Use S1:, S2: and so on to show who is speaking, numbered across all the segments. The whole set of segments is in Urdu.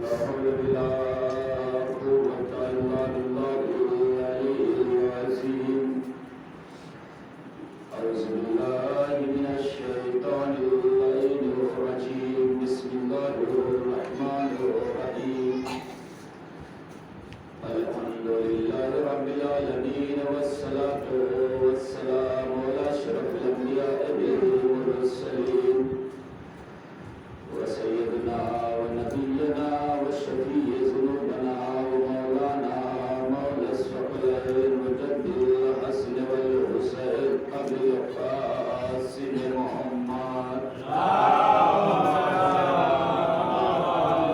S1: حول ولا قوة إلا بالله العلي العظيم أعوذ بالله من الشيطان اللعين الرجيم بسم الله الرحمن الرحيم الحمد لله رب العالمين والصلاة والسلام على أشرف الأنبياء والمرسلين وسيدنا ونبينا وشفيع ذنوبنا ومولانا مولى الثقلين مجدد الحسن والحسين أبي القاسم محمد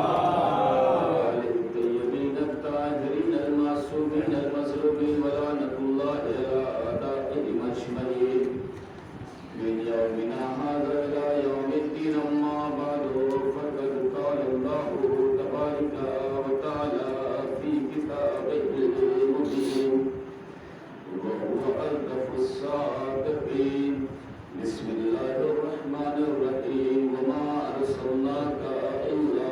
S1: آل الطيبين الطاهرين المعصومين المظلومين ولعنة الله على أعدائهم أجمعين من يومنا هذا إلى يوم الدين أما بعد فقد قال الله تبارك وتعالى في كتابه المبين وهو ألطف الصادقين بسم الله الرحمن الرحيم وما أرسلناك إلا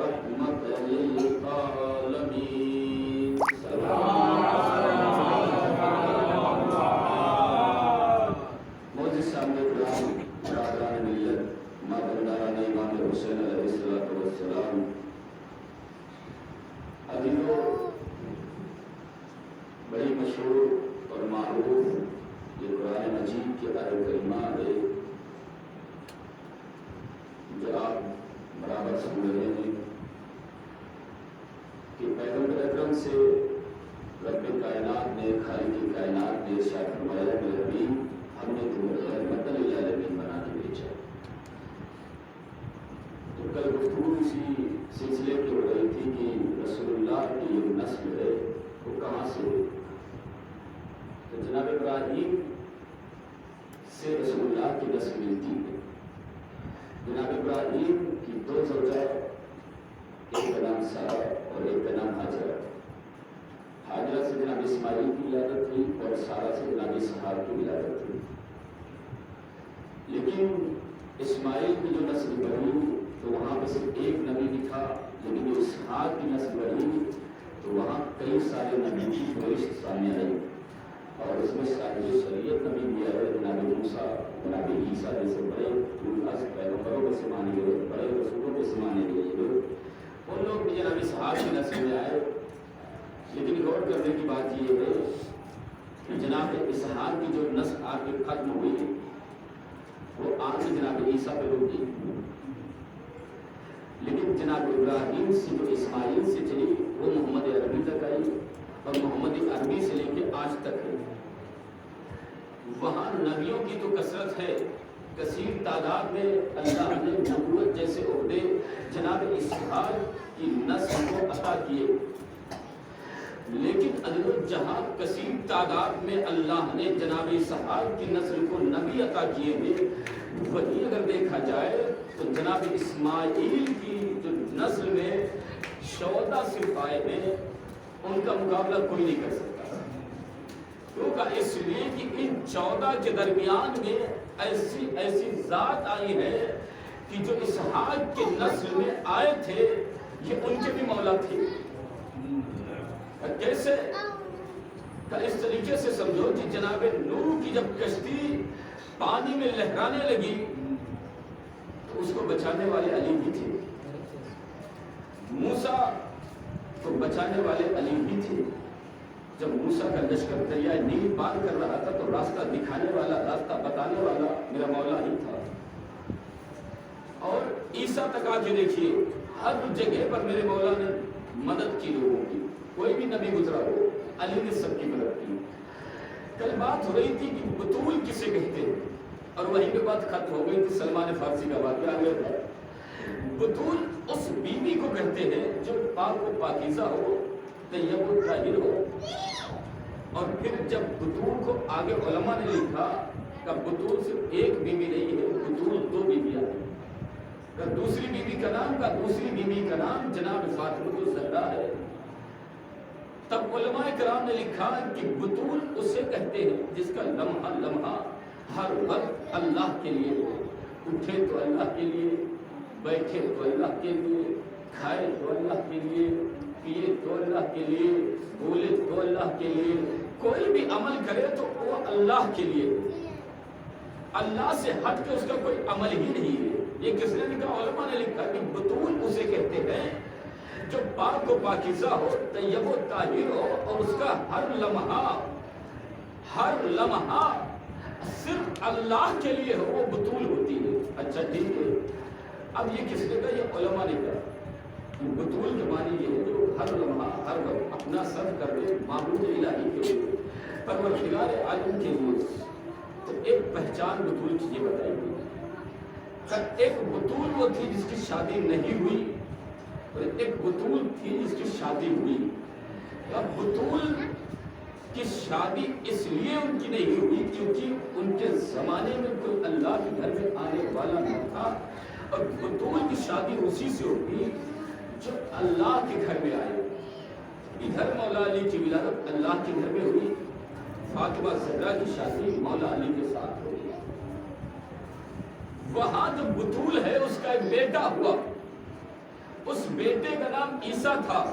S1: رحمة للعالمين حسین علیہ السلام علیہ بڑی مشہور اور معروف یہ قرآن مجید کے آیت کریمہ ہے جو آپ برابر سن رہے ہیں کہ پیغمبر اکرم سے رب کائنات نے خالق کائنات نے ارشاد فرمایا کہ نبی ہم نے تمہیں رحمت للعالمین بنانے بھیجا. کل گفتگو اسی سلسلے کی ہو رہی تھی کہ رسول اللہ کی یہ نسل ہے وہ کہاں سے ہوئی. تو جناب ابراہیم سے رسول اللہ کی نسل ملتی ہے. جناب ابراہیم کی دو زوجہ، ایک کا نام سارہ اور ایک کا نام حاجرہ. حاجرہ سے جناب اسماعیل کی ولادت تھی اور سارہ سے جناب اسحاق کی ولادت تھی. لیکن اسماعیل کی جو نسل بڑھی تو وہاں پہ صرف ایک نبی بھی تھا، لیکن جو اسحاق کی نسل بڑھی تو وہاں کئی سارے نبی کی فہرست سامنے آئی اور اس میں صاحب شریعت نبی بھی آئے. جناب موسیٰ، جناب عیسیٰ جیسے بڑے پیغمبروں کو سے مانے گئے، بڑے رسولوں کو سے مانے گئے لوگ، ان لوگ بھی جناب اسحاق کی نسل میں آئے. لیکن غور کرنے کی بات یہ ہے کہ جناب اسحاق کی جو نسل آ کے ختم ہوئی وہ آج جناب عیسیٰ پہ رک گئی. لیکن جناب ابراہیم سے جو اسماعیل سے چلی وہ محمد عربی تک آئی اور محمد عربی سے لے کے آج تک ہے. وہاں نبیوں کی تو کثرت ہے، کثیر تعداد میں اللہ نے نبوت جیسے عہدے جناب اسحاق کی نسل کو عطا کیے. لیکن عدد جہاں کثیر تعداد میں اللہ نے جناب اسحاق کی نسل کو نبی عطا کیے ہیں، وہی اگر دیکھا جائے تو جناب اسماعیل کی جو نسل میں 14 صرف آئے ہیں، ان کا مقابلہ کوئی نہیں کر سکتا. کیونکہ اس لیے کہ ان 14 کے درمیان میں ایسی ذات آئی ہے کہ جو اسحاق کے نسل میں آئے تھے یہ ان کے بھی مولا تھے. کیسے؟ اس طریقے سے سمجھو کہ جناب نوح کی جب کشتی پانی میں لہرانے لگی تو اس کو بچانے والے علی بھی تھے. موسیٰ کو بچانے والے علی بھی تھے. جب موسیٰ کا لشکر دریائے نیل پار کر رہا تھا تو راستہ دکھانے والا، راستہ بتانے والا میرا مولا ہی تھا. اور عیسیٰ تک آ کے دیکھیے ہر جگہ پر میرے مولا نے مدد کی لوگوں کی. کوئی بھی نبی گزرا ہو علی نے سب کی مدد کی. کل بات ہو رہی تھی کہ بطول کسے کہتے ہیں اور وہیں پہ بات ختم ہو گئی تھی. سلمان فارسی کا واقعہ آ گیا تھا. بطول اس بیوی کو کہتے ہیں جو پاک و پاکیزہ ہو، طیب و طاہر ہو. اور پھر جب بطول کو آگے علماء نے لکھا کہ بطول صرف ایک بیوی نہیں ہے، بطول 2 بیویاں ہیں. دوسری بیوی کا نام جناب فاطمہ الزہرا ہے. تب علماء کرام نے لکھا کہ بطول اسے کہتے ہیں جس کا لمحہ لمحہ ہر وقت اللہ کے لیے ہو. اٹھے تو اللہ کے لیے، بیٹھے تو اللہ کے لیے، کھائے تو اللہ کے لیے، پیے تو اللہ کے لیے، بولے تو اللہ کے لیے، کوئی بھی عمل کرے تو وہ اللہ کے لیے، اللہ سے ہٹ کے اس کا کوئی عمل ہی نہیں ہے۔ یہ کس نے لکھا؟ علماء نے لکھا کہ بطول اسے کہتے ہیں جو پاک و پاکیزہ ہو، طیب و طاہر ہو، اور اس کا ہر لمحہ صرف اللہ کے لیے ہو، وہ بطول ہوتی ہے۔ اچھا ٹھیک ہے، اب یہ کس نے کہا؟ یہ علماء نے کہا۔ بطول کے معنی یہ ہے جو ہر لمحہ ہر وقت اپنا صرف کر دے معبود الہی کے لیے، پروردگار عالم کے لیے۔ تو ایک پہچان بطول کی یہ بتائی گئی۔ ایک بطول وہ تھی جس کی شادی نہیں ہوئی، اور ایک بطول تھی جس کی شادی ہوئی۔ اب بطول کی شادی اس لیے ان کی نہیں ہوئی کیونکہ ان کے زمانے میں کوئی اللہ کے گھر میں آنے والا نہ تھا، اور بطول کی شادی اسی سے ہوگی جو اللہ کے گھر میں آئے۔ ادھر مولا علی کی ولادت اللہ کے گھر میں ہوئی، فاطمہ زہرا کی شادی مولا علی کے ساتھ ہوئی۔ وہاں جو بطول ہے اس کا ایک بیٹا ہوا، اس بیٹے کا نام عیسیٰ تھا۔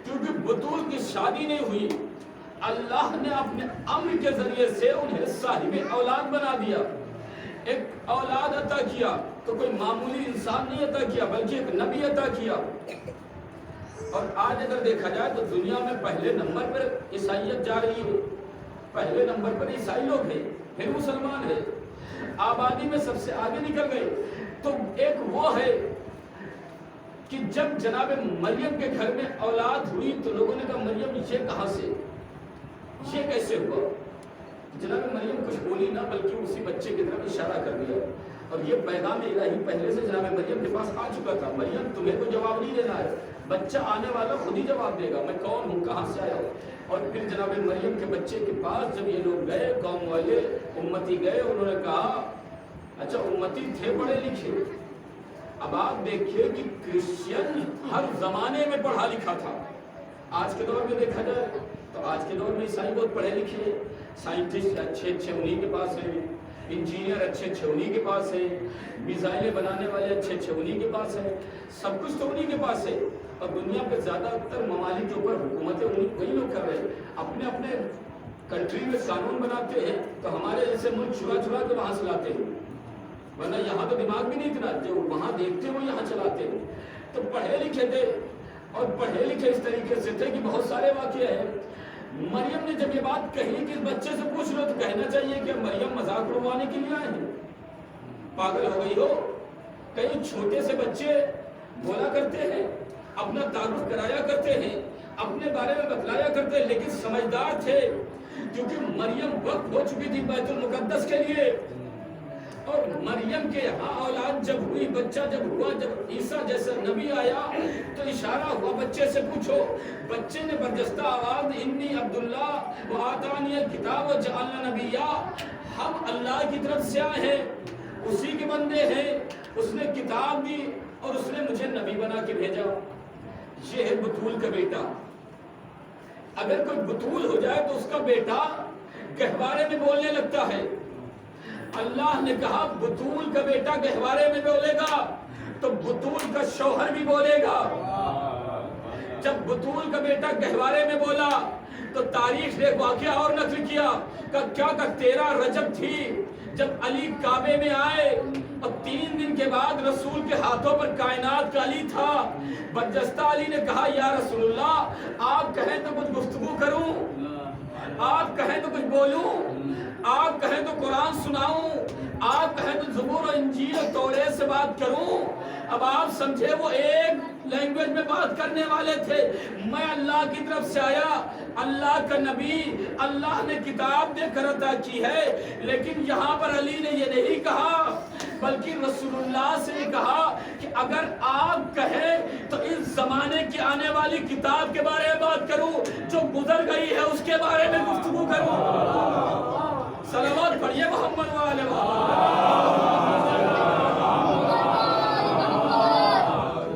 S1: کیونکہ بطول کی شادی نہیں ہوئی، اللہ نے اپنے امر کے ذریعے سے انہیں صاحب اولاد بنا دیا، ایک اولاد عطا کیا۔ تو کوئی معمولی انسان نہیں عطا کیا بلکہ ایک نبی عطا کیا۔ اور آج اگر دیکھا جائے تو دنیا میں پہلے نمبر پر عیسائیت جا رہی ہے، پہلے نمبر پر عیسائی لوگ ہیں، پھر مسلمان ہیں، آبادی میں سب سے آگے نکل گئے۔ تو ایک وہ ہے کہ جب جناب مریم کے گھر میں اولاد ہوئی تو لوگوں نے کہا مریم یہ کہاں سے، یہ کیسے ہوا؟ جناب مریم کچھ بولی نہ بلکہ اسی بچے کی طرف اشارہ کر دیا، اور یہ پیغام الہی پہلے سے جناب مریم کے پاس آ چکا تھا۔ مریم تمہیں کوئی جواب نہیں دینا ہے، بچہ آنے والا خود ہی جواب دے گا، میں کون ہوں، کہاں سے آیا ہوں۔ اور پھر جناب مریم کے بچے کے پاس جب یہ لوگ گئے، قوم والے امتی گئے، انہوں نے کہا اچھا امتی تھے پڑھے لکھے۔ اب آپ دیکھیے کہ کرسچین ہر زمانے میں پڑھا لکھا تھا۔ آج کے دور میں دیکھا جائے تو آج کے دور میں عیسائی بہت پڑھے لکھے، سائنٹسٹ اچھے اچھے انہی کے پاس ہیں، انجینئر اچھے اچھے انہی کے پاس ہیں، میزائلیں بنانے والے اچھے اچھے انہی کے پاس ہیں، سب کچھ تو انہی کے پاس ہے۔ اور دنیا پہ زیادہ تر ممالک کے اوپر حکومتیں وہی لوگ کر رہے ہیں، اپنے اپنے کنٹری میں قانون بناتے ہیں تو ہمارے جیسے ملک چرا چرا کے وہاں سے لاتے ہیں، ورنہ یہاں تو دماغ بھی نہیں اتنا، جو وہاں دیکھتے وہ یہاں چلاتے ہیں۔ تو پڑھے لکھے تھے، اور پڑھے لکھے اس طریقے سے تھے کہ بہت سارے واقعے ہیں۔ مریم نے جب یہ بات کہی کہ اس بچے سے پوچھ لو، تو کہنا چاہیے کہ مریم مذاق اڑوانے کے لیے آئے ہیں، پاگل ہو گئی ہو؟ کئی چھوٹے سے بچے بولا کرتے ہیں، اپنا تعارف کرایا کرتے ہیں، اپنے بارے میں بتلایا کرتے ہیں، لیکن سمجھدار تھے کیونکہ مریم وقت ہو چکی تھی بیت المقدس کے لیے۔ اور مریم کے یہاں اولاد جب ہوئی، بچہ جب ہوا، جب عیسیٰ جیسا نبی آیا تو اشارہ ہوا بچے سے پوچھو۔ بچے نے برجستہ آواز انی عبداللہ وآتانی الکتاب وجعلنا نبیا، ہم اللہ کی طرف سے آئے ہیں، اسی کے بندے ہیں، اس نے کتاب دی اور اس نے مجھے نبی بنا کے بھیجا۔ یہ ہے بطول کا بیٹا۔ اگر کوئی بطول ہو جائے تو اس کا بیٹا گہوارے میں بولنے لگتا ہے۔ اللہ نے کہا بطول کا بیٹا گہوارے میں بولے گا تو بطول کا شوہر بھی بولے گا۔ جب بطول کا بیٹا گہوارے میں بولا تو تاریخ نے واقعہ اور نقل کیا کہ 13 رجب تھی جب علی کعبے میں آئے، اور 3 دن کے بعد رسول کے ہاتھوں پر کائنات کا علی تھا۔ برجستہ علی نے کہا یا رسول اللہ، آپ کہیں تو کچھ گفتگو کروں، آپ کہیں تو کچھ بولوں، آپ کہیں تو قرآن سناؤں، آپ کہیں تو زبور و انجیل اور توریت سے بات کروں۔ اب آپ سمجھے وہ ایک لینگویج میں بات کرنے والے تھے، میں اللہ کی طرف سے آیا، اللہ کا نبی، اللہ نے کتاب دے کر عطا کی ہے۔ لیکن یہاں پر علی نے یہ نہیں کہا بلکہ رسول اللہ سے نے کہا کہ اگر آپ کہیں تو اس زمانے کی آنے والی کتاب کے بارے میں بات کروں، جو گزر گئی ہے اس کے بارے میں گفتگو کروں۔ صلوات پڑھیے محمد والے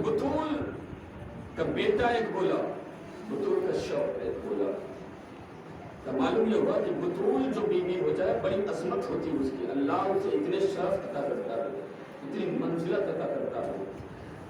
S1: بطول کا بیٹا ایک بولا، بطول کا شوہر ایک بولا۔ تو معلوم یہ ہوا کہ بطول جو بیوی ہو جائے بڑی عظمت ہوتی ہے اس کی، اللہ اسے اتنے شرف عطا کرتا ہے، اتنی منزلت عطا کرتا ہے۔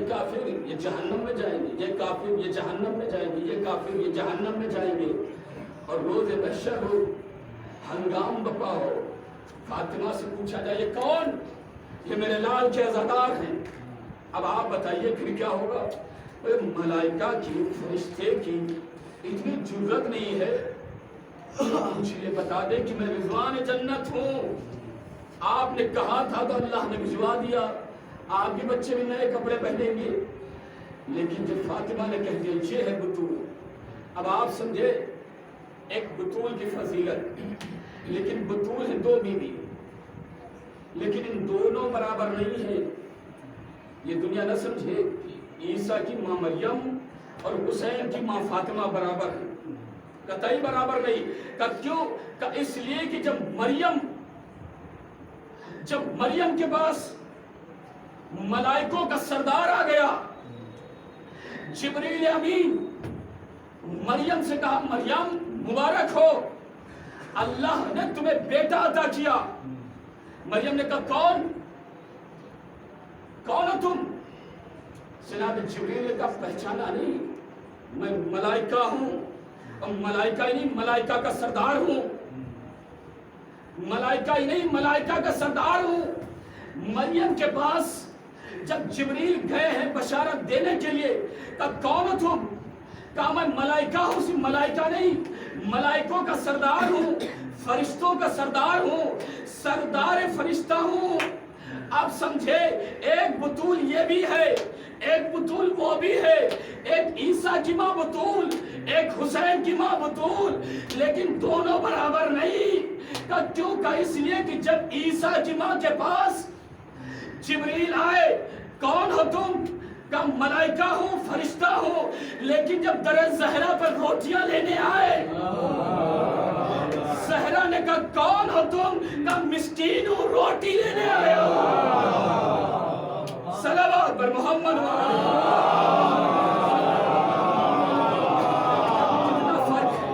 S1: یہ کافر یہ جہنم میں جائیں گے، یہ کافر یہ جہنم میں جائیں گے، یہ کافر یہ جہنم میں جائیں گے، اور روز محشر ہو، ہنگام بپا ہو، فاطمہ سے پوچھا جائے یہ کون؟ یہ میرے لال کے عزادار ہیں۔ اب آپ بتائیے پھر کیا ہوگا؟ ملائکہ کی، فرشتے کی اتنی جرت نہیں ہے مجھے بتا دے کہ میں رضوان جنت ہوں۔ آپ نے کہا تھا تو اللہ نے بھجوا دیا، آپ کے بچے بھی نئے کپڑے پہنیں گے، لیکن جب فاطمہ نے کہہ دیا یہ ہے بطول، اب آپ سمجھے ایک بطول کی فضیلت، لیکن بطول ہے دو بیوی، لیکن ان دونوں برابر نہیں ہیں۔ یہ دنیا نہ سمجھے عیسیٰ کی ماں مریم اور حسین کی ماں فاطمہ برابر ہیں، قطعی برابر نہیں۔ کیوں؟ اس لیے کہ جب مریم کے پاس ملائکوں کا سردار آ گیا، جبریل امین مریم سے کہا مریم مبارک ہو، اللہ نے تمہیں بیٹا عطا کیا۔ مریم نے کہا کون ہو تم؟ جناب جبریل نے کہا پہچانا نہیں، میں ملائکہ ہوں، اور ملائکہ ہی نہیں ملائکہ کا سردار ہوں، ملائکہ ہی نہیں ملائکہ کا سردار ہوں۔ مریم کے پاس جب جبریل گئے ہیں بشارت دینے کے لیے، کہا کون ہو تم؟ کہا میں ملائکہ ہوں، صرف ملائکہ نہیں ملائکوں کا سردار ہوں، فرشتوں کا سردار ہوں، سردار فرشتہ ہوں۔ آپ سمجھے ایک بطول یہ بھی ہے، ایک بطول وہ بھی ہے، ایک عیسیٰ کی ماں بطول، ایک حسین کی ماں بطول، لیکن دونوں برابر نہیں۔ کیوں؟ کہ اس لیے کہ جب عیسیٰ کی ماں کے پاس جبریل آئے کون ہو تم؟ کہ ملائکہ ہوں، فرشتہ ہوں، لیکن جب در زہرا پر روٹیاں لینے آئے زہرا نے کہا کون ہو تم؟ کہ مسکین ہوں، روٹی لینے آیا ہوں۔ صلوات پر محمد کتنا فرق ہے۔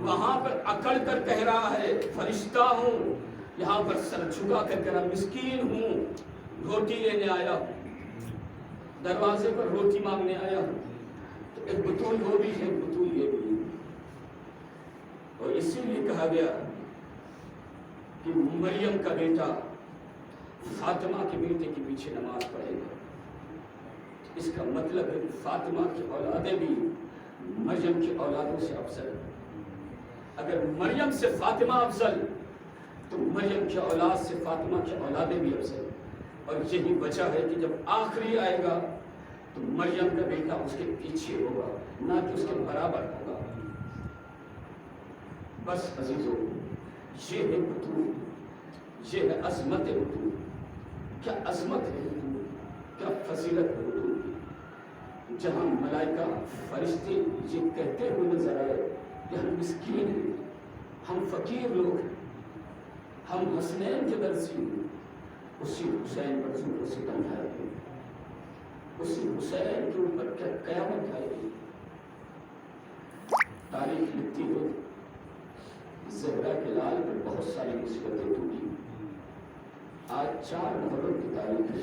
S1: وہاں پر اکڑ کر کہہ رہا ہے فرشتہ ہوں، یہاں پر سر جھکا کر کہہ رہا مسکین ہوں، روٹی لینے آیا ہوں، دروازے پر روٹی مانگنے آیا ہوں۔ تو ایک بطول وہ بھی ہے، ایک بطول یہ بھی ہے۔ اور اسی لیے کہا گیا کہ مریم کا بیٹا فاطمہ کے بیٹے کے پیچھے نماز پڑھے گا۔ اس کا مطلب ہے کہ فاطمہ کی اولادیں بھی مریم کی اولادوں سے افضل ہیں۔ اگر مریم سے فاطمہ افضل تو مریم کی اولاد سے فاطمہ کی اولادیں بھی افضل ہیں۔ اور یہی وجہ ہے کہ جب آخری آئے گا تو مریم کا بیٹا اس کے پیچھے ہوگا، نہ کہ اس کے برابر ہوگا۔ بس عزیزو، یہ ہے بطول، یہ ہے عظمت بطول۔ کیا عظمت ہے بطول، کیا فضیلت ہے بطول کی۔ جہاں ملائکہ فرشتے یہ کہتے ہوئے نظر آئے کہ ہم مسکین ہیں، ہم فقیر لوگ ہیں، ہم حسنین کے درسی ہیں، اسی حسین پر ظلم و ستم ڈھائے گئے، اسی حسین کے اوپر کیا قیامت آئے گی۔ تاریخ لکھتی ہو زہرا کے لال پر بہت ساری مصیبتیں ٹوٹی۔ آج 4 محرم کی تاریخ ہے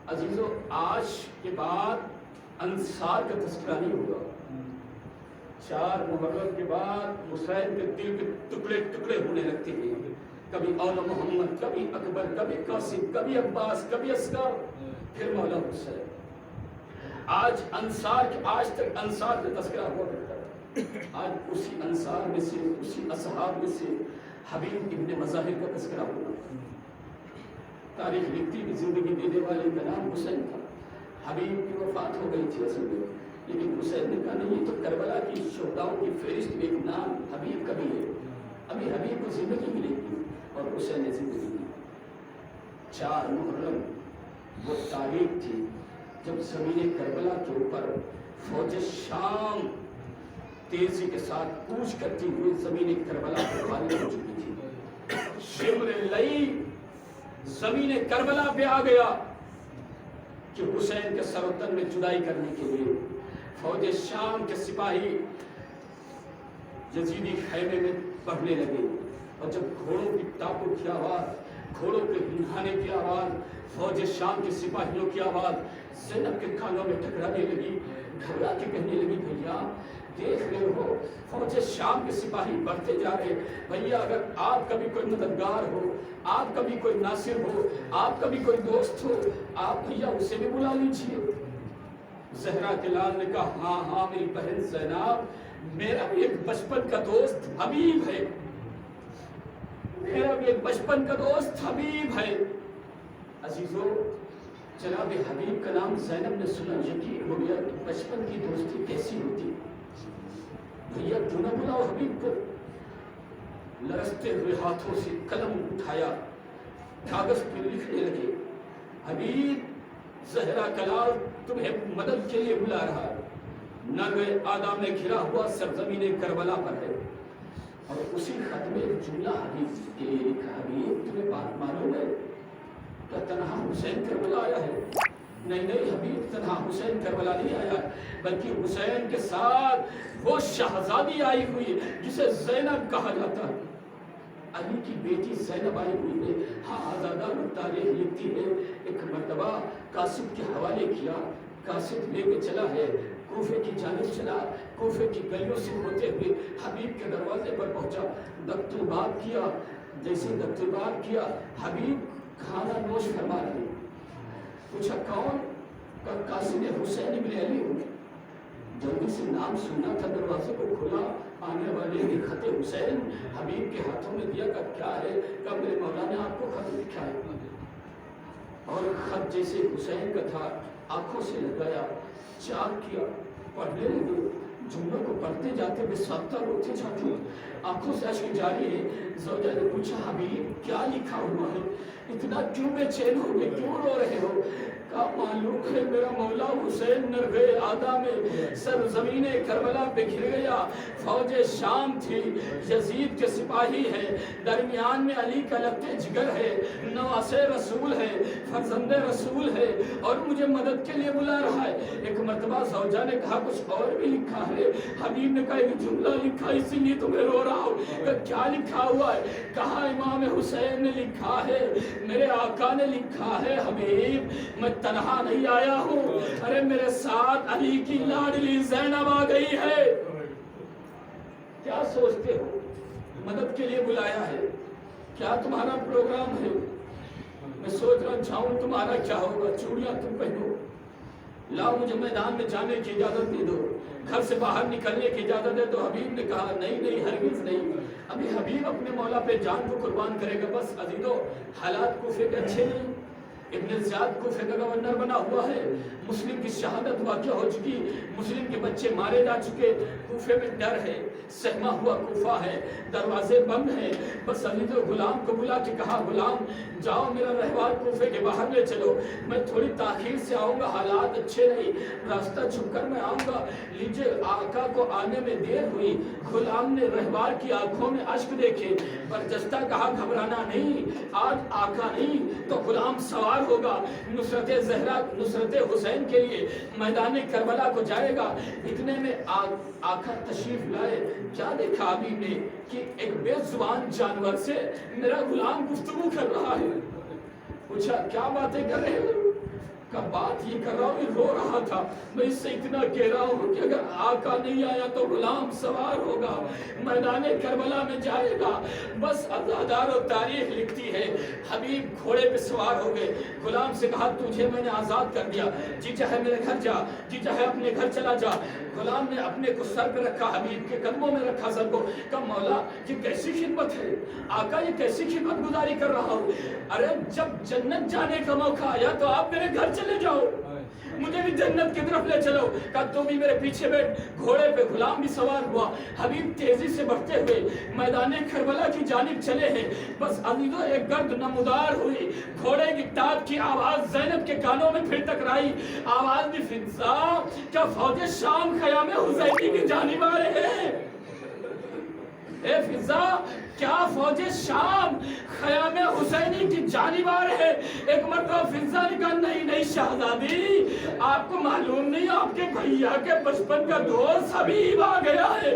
S1: عزیزو، آج کے بعد انصار کا تذکرہ نہیں ہوگا۔ 4 محرم کے بعد حسین کے دل کے ٹکڑے ٹکڑے ہونے لگتے ہیں، کبھی اولا محمد، کبھی اکبر، کبھی قاسم، کبھی عباس، کبھی اصغر، پھر مولا حسین۔ آج تک انصار کا تذکرہ ہوا کرتا ہے۔ آج اسی انصار میں سے، اسی اصحاب میں سے حبیب ابن مظاہر کا تذکرہ ہوگا۔ تاریخ لکھتی کی زندگی دینے والے کا نام حسین تھا۔ حبیب کی وفات ہو گئی تھی اصل میں، لیکن حسین نے کہا نہیں، یہ تو کربلا کی شہداؤں کی فہرست میں ایک نام حبیب کا بھی ہے، ابھی حبیب کو زندگی ملے گی، اور حسین نے زندگی دی۔ 4 محرم وہ تاریخ تھی جب زمین کربلا کے اوپر فوج شام تیزی کے ساتھ کوچ کرتی ہوئی زمین کربلا پر غالب ہو چکی تھی۔ شمر لئی زمین کربلا پہ آ گیا کہ حسین کے سر و تن میں جدائی کرنے کے لیے فوج شام کے سپاہی یزیدی خیمے میں بڑھنے لگے، اور جب گھوڑوں کی ٹاپوں کی آواز، گھوڑوں کے بھنکانے کی آواز، فوج شام کے سپاہیوں کی آواز زینب کے کانوں میں ٹکرانے لگی. گھبرا کے کہنے لگی بھیا دیکھ رہے ہو فوج شام کے سپاہی بڑھتے جا رہے. بھیا اگر آپ کا بھی کوئی مددگار ہو، آپ کا بھی کوئی ناصر ہو، آپ کا بھی کوئی دوست ہو، آپ بھیا اسے بھی بلا لیجیے. زہرا کے لال نے کہا ہاں ہاں میری بہن زینب، میرا بھی ایک بچپن کا دوست حبیب ہے، میرا بھی ایک بچپن کا دوست حبیب ہے. عزیزو جناب حبیب کا نام زینب نے سنا، یقین ہو گیا کہ بچپن کی دوستی کیسی ہوتی. بھیا کیوں نہ بلاؤ حبیب کو. لرزتے ہوئے ہاتھوں سے قلم اٹھایا، کاغذ پہ لکھنے لگے حبیب زہرا کلال تمہیں مدد کے لیے بلا رہا ہے. نرگ آدھا میں گھرا ہوا سرزمین کربلا پر ہے. اور اسی خط میں ایک جملہ حبیب کے لیے لکھا حبیب تمہیں بات معلوم ہے کیا تنہا حسین کربلا آیا ہے؟ نہیں نہیں حبیب تنہا حسین کربلا نہیں آیا بلکہ حسین کے ساتھ وہ شہزادی آئی ہوئی جسے زینب کہا جاتا ہے. علی کی بیٹی زینب آئی ہوئی ہے. ہاں آزادہ تاریخ لکھتی ہے ایک مرتبہ قاصد کے حوالے کیا، قاصد لے کے چلا ہے کوفے کی جانب چلا، کوفے کی گلیوں سے ہوتے ہوئے حبیب کے دروازے پر پہنچا، دقت الباب کیا. جیسے دقت الباب کیا حبیب کھانا نوش فرما رہے. پوچھا کون؟ قاصد حسین ابن علی ہوں. جلدی سے نام سننا تھا، دروازے کو کھلا، آنے والے نے خط حسین حبیب کے ہاتھوں میں دیا. کہ کیا ہے؟ کہ میرے مولا نے آپ کو خط لکھا ہے. اور خط جیسے حسین کا تھا آنکھوں سے لگایا، چاک کیا، پڑھنے لگے. جملوں کو پڑھتے جاتے بے ساختہ روتے جاتے، آنکھوں سے اشک جاری ہے. زوجہ نے پوچھا حبیب کیا لکھا ہوا ہے؟ اتنا کیوں بے چین ہو گئے، کیوں رو رہے ہو؟ کہا معلوم ہے میرا مولا حسین نرگے آدھا میں سرزمین کربلا پہ گر گیا. فوج شام تھی، یزید کے سپاہی ہے، درمیان میں علی کا لگتے جگر ہے، نواسے رسول ہے، فرزند رسول ہے اور مجھے مدد کے لیے بلا رہا ہے. ایک مرتبہ زوجہ نے کہا کچھ اور بھی لکھا ہے. حبیب نے کہا ایک جملہ لکھا اسی لیے تمہیں رو رہا ہوں. کہ کیا لکھا ہوا ہے؟ کہا امام حسین نے لکھا ہے، میرے آقا نے لکھا ہے حبیب میں تنہا نہیں آیا ہوں، ارے میرے ساتھ علی کی لاڈلی زینب آ گئی ہے. کیا سوچتے ہو مدد کے لیے بلایا ہے؟ کیا تمہارا پروگرام ہے؟ میں سوچ رہا جاؤں تمہارا کیا ہوگا. چوڑیاں تم پہنو، لاؤ مجھے میدان میں جانے کی اجازت دے دو، گھر سے باہر نکلنے کی اجازت دے دو. حبیب نے کہا نہیں نہیں ہرگز نہیں. ابھی حبیب اپنے مولا پہ جان کو قربان کرے گا. بس عزیزو حالات کوفے کے اچھے نہیں. ابن زیاد کوفے کا گورنر بنا ہوا ہے، مسلم کی شہادت واقع ہو چکی، مسلم کے بچے مارے جا چکے. کوفے میں ڈر ہے، سہما ہوا کوفہ ہے، دروازے بند ہیں. بس عزیزو غلام کو بلا کے کہا غلام جاؤ میرا رہوار کوفے کے باہر لے چلو، میں تھوڑی تاخیر سے آؤں گا، حالات اچھے نہیں، راستہ چھپ کر میں آؤں گا. لیجے آقا کو آنے میں دیر ہوئی. غلام نے رہوار کی آنکھوں میں اشک دیکھے، برجستہ کہا گھبرانا نہیں، آج آقا نہیں تو غلام سوار ہوگا، نصرت زہرا نصرت حسین کے لیے میدان کربلا کو جائے گا. اتنے میں آقا تشریف لائے. کیا دیکھا حبیب نے کہ ایک بے زبان جانور سے میرا غلام گفتگو کر رہا ہے. پوچھا کیا باتیں کر رہے ہو؟ کا بات یہ کر رہا ہوں کہ رو رہا تھا، میں اس سے اتنا کہہ رہا ہوں کہ اگر آقا نہیں آیا تو غلام سوار ہوگا، میدان کربلا میں جائے گا. بس ازادار و تاریخ لکھتی ہے حبیب گھوڑے پہ سوار ہو گئے. غلام سے کہا تجھے میں نے آزاد کر دیا، جی چاہے میرے گھر جا، جی چاہے اپنے گھر چلا جا. غلام نے اپنے کو سر پہ رکھا، حبیب کے قدموں میں رکھا سر کو. کہا مولا یہ کیسی خدمت ہے؟ آقا یہ کیسی خدمت گزاری کر رہا ہوں؟ ارے جب جنت جانے کا موقع آیا تو آپ میرے گھر چلے جاؤ، مجھے بھی جنت کی طرف لے چلو. کہا تم بھی میرے پیچھے بیٹھ. گھوڑے پہ غلام بھی سوار ہوا. حبیب تیزی سے بڑھتے ہوئے میدان کربلا کی جانب چلے ہیں. بس عزیزو ایک گرد نمودار ہوئی، گھوڑے کی ٹاپ کی آواز زینب کے کانوں میں پھر ٹکرائی. آواز بھی فضا کیا فوج شام خیام حسینی کی جانب آ رہے ہیں؟ اے فضا کیا فوج شام خیام حسینی کی جانب آ رہے؟ ایک مرتبہ فضا نے کہا نہیں نہیں شہزادی آپ کو معلوم نہیں، آپ کے بھیا کے بچپن کا دوست حبیب آ گیا ہے.